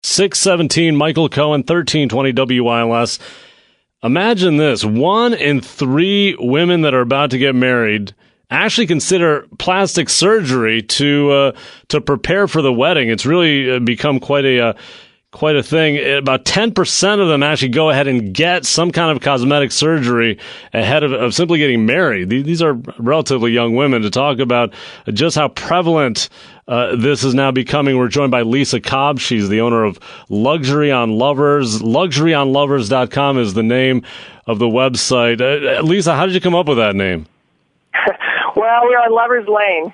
617 Michael Cohen, 1320 WILS. Imagine this. 1 in 3 women that are about to get married actually consider plastic surgery to prepare for the wedding. It's really become quite a thing. About 10% of them actually go ahead and get some kind of cosmetic surgery ahead of simply getting married. These are relatively young women. To talk about just how prevalent this is now becoming, we're joined by Lisa Cobb. She's the owner of Luxury on Lovers. LuxuryOnLovers.com is the name of the website. Lisa, how did you come up with that name? Well, we're on Lovers Lane.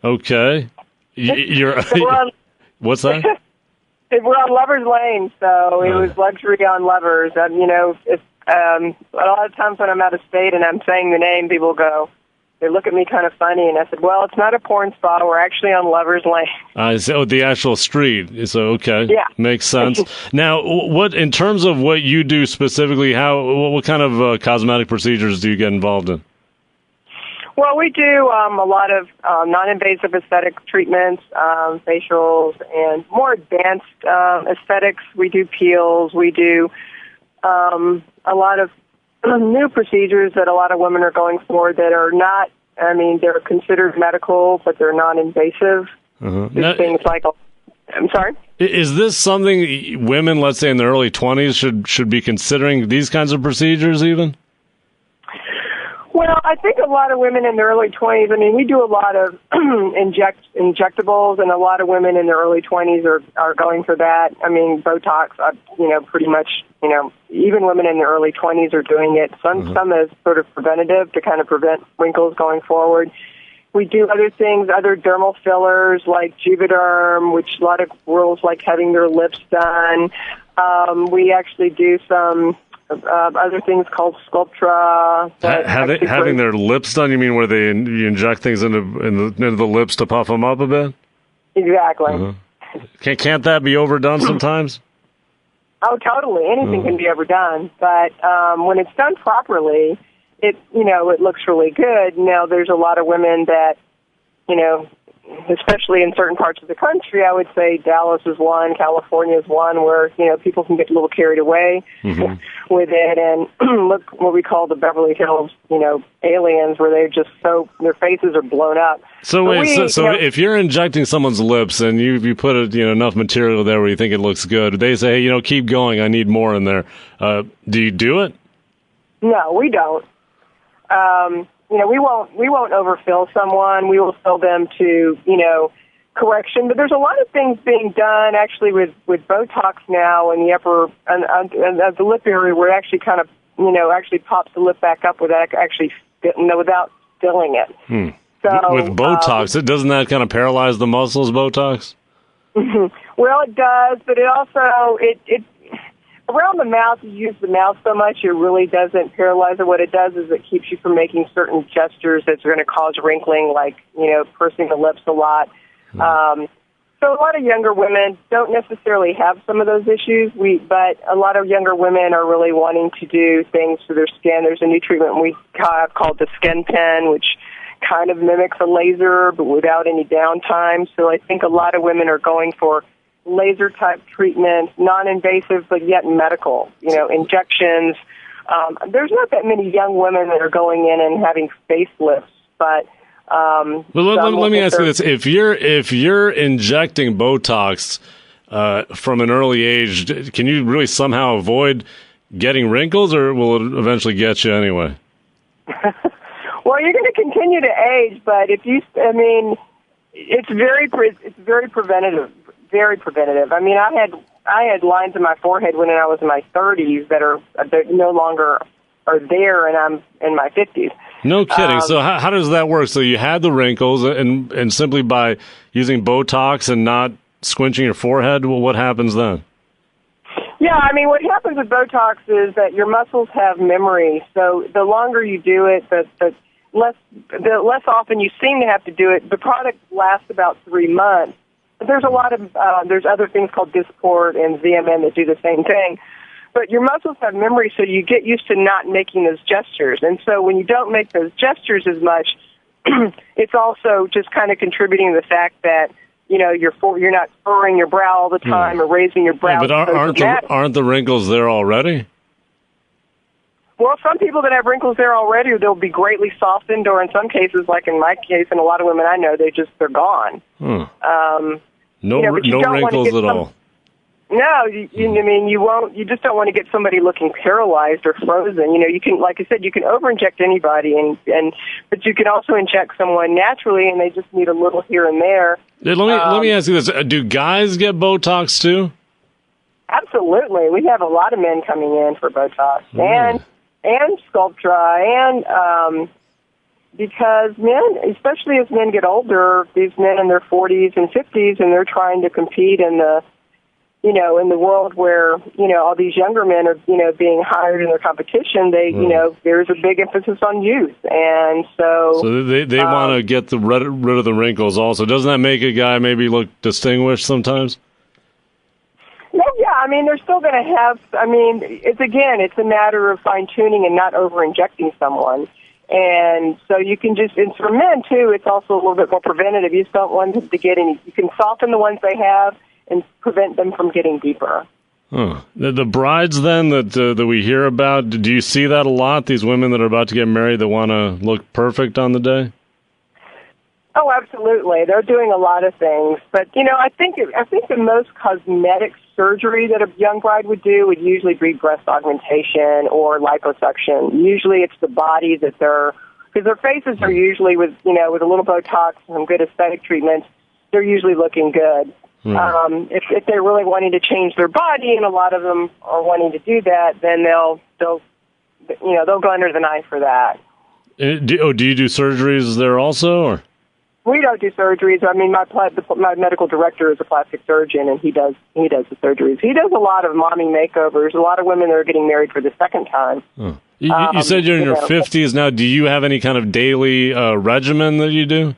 Okay. What's that? We're on Lovers Lane, so it was Luxury on Lovers. A lot of times when I'm out of state and I'm saying the name, people they look at me kind of funny, and I said, well, it's not a porn spa. We're actually on Lovers Lane. The actual street. So, okay. Yeah. Makes sense. Now, in terms of what you do specifically, what kind of cosmetic procedures do you get involved in? Well, we do a lot of non-invasive aesthetic treatments, facials, and more advanced aesthetics. We do peels. We do a lot of new procedures that a lot of women are going for that are not, they're considered medical, but they're non-invasive. Things like, I'm sorry? Is this something women, let's say in their early 20s, should be considering these kinds of procedures even? Well, I think a lot of women in their early 20s, we do a lot of injectables, and a lot of women in their early 20s are going for that. Botox, pretty much, even women in their early 20s are doing it. Some is sort of preventative to kind of prevent wrinkles going forward. We do other things, other dermal fillers like Juvederm, which a lot of girls like having their lips done. We actually do some other things called Sculptra. Having their lips done? You mean where you inject things into the lips to puff them up a bit? Exactly. Can't that be overdone sometimes? Oh, totally. Anything can be overdone, but when it's done properly, it looks really good. Now, there's a lot of women that, especially in certain parts of the country, I would say Dallas is one, California is one, where, people can get a little carried away with it and look what we call the Beverly Hills, aliens, where their faces are blown up. So if you're injecting someone's lips and you put enough material there where you think it looks good, they say, hey, keep going, I need more in there. Do you do it? No, we don't. We won't overfill someone. We will fill them to, correction. But there's a lot of things being done actually with Botox now in the upper and the lip area where it actually kind of, actually pops the lip back up without filling it. So with Botox, doesn't that kind of paralyze the muscles, Botox? Well, it does, but it also, it around the mouth, you use the mouth so much, it really doesn't paralyze it. What it does is it keeps you from making certain gestures that's going to cause wrinkling, like, pursing the lips a lot. So a lot of younger women don't necessarily have some of those issues, but a lot of younger women are really wanting to do things for their skin. There's a new treatment we have called the Skin Pen, which kind of mimics a laser, but without any downtime. So I think a lot of women are going for laser-type treatment, non-invasive, but yet medical, injections. There's not that many young women that are going in and having facelifts, but... let me ask you this. If you're injecting Botox from an early age, can you really somehow avoid getting wrinkles, or will it eventually get you anyway? Well, you're going to continue to age, but it's very preventative. Very preventative. I had lines in my forehead when I was in my 30s that no longer are there, and I'm in my 50s. No kidding. So how does that work? So you had the wrinkles, and simply by using Botox and not squinching your forehead, well, what happens then? Yeah, what happens with Botox is that your muscles have memory. So the longer you do it, the less often you seem to have to do it. The product lasts about 3 months. There's a lot of, there's other things called Dysport and ZMN that do the same thing. But your muscles have memory, so you get used to not making those gestures. And so when you don't make those gestures as much, it's also just kind of contributing to the fact that you're not furrowing your brow all the time or raising your brow. Yeah, but aren't the wrinkles there already? Well, some people that have wrinkles there already, they'll be greatly softened, or in some cases, like in my case, and a lot of women I know, they're gone. No wrinkles at all. No, I mean, you just don't want to get somebody looking paralyzed or frozen. You can, like I said, you can over-inject anybody, but you can also inject someone naturally, and they just need a little here and there. Let me ask you this: do guys get Botox too? Absolutely, we have a lot of men coming in for Botox and Sculptra, and because men, especially as men get older, these men in their 40s and 50s, and they're trying to compete in the world where, all these younger men are, being hired in their competition, there's a big emphasis on youth. And so they want to get rid of the wrinkles also. Doesn't that make a guy maybe look distinguished sometimes? No, yeah. I mean, they're still going to have, it's a matter of fine-tuning and not over-injecting someone. And so you can and for men, too, it's also a little bit more preventative. You just don't want them to get any, you can soften the ones they have and prevent them from getting deeper. The brides, then, that we hear about, do you see that a lot, these women that are about to get married that want to look perfect on the day? Oh, absolutely. They're doing a lot of things. But, I think the most cosmetic surgery that a young bride would do would usually be breast augmentation or liposuction. Usually it's the body that because their faces are usually with a little Botox and some good aesthetic treatments, they're usually looking good. If they're really wanting to change their body, and a lot of them are wanting to do that, then they'll go under the knife for that. Do you do surgeries there also, or? We don't do surgeries. I mean, my medical director is a plastic surgeon, and he does the surgeries. He does a lot of mommy makeovers. A lot of women that are getting married for the second time. You said you're in your 50s now. Do you have any kind of daily regimen that you do?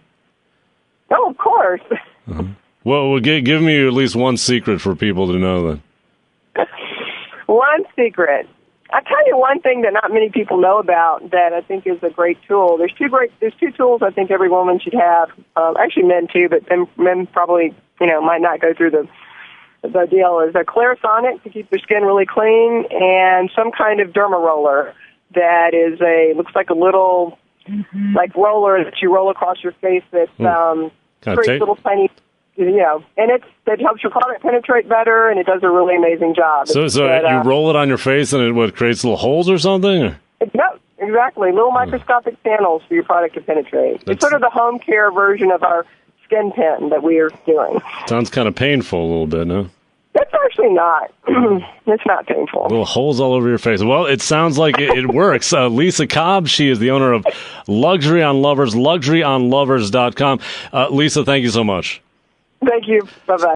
Oh, of course. Well, give me at least one secret for people to know then. One secret. I'll tell you one thing that not many people know about that I think is a great tool. There's two tools I think every woman should have. Actually, men too, but men probably might not go through the deal. Is a Clarisonic to keep their skin really clean, and some kind of derma roller that looks like a little like roller that you roll across your face that creates little tiny. And it helps your product penetrate better, and it does a really amazing job. So you roll it on your face, and it creates little holes or something? No, exactly. Little microscopic channels for your product to penetrate. It's sort of the home care version of our skin pen that we are doing. Sounds kind of painful a little bit, no? It's actually not. It's not painful. Little holes all over your face. Well, it sounds like it works. Lisa Cobb, she is the owner of Luxury on Lovers, luxuryonlovers.com. Lisa, thank you so much. Thank you. Bye-bye.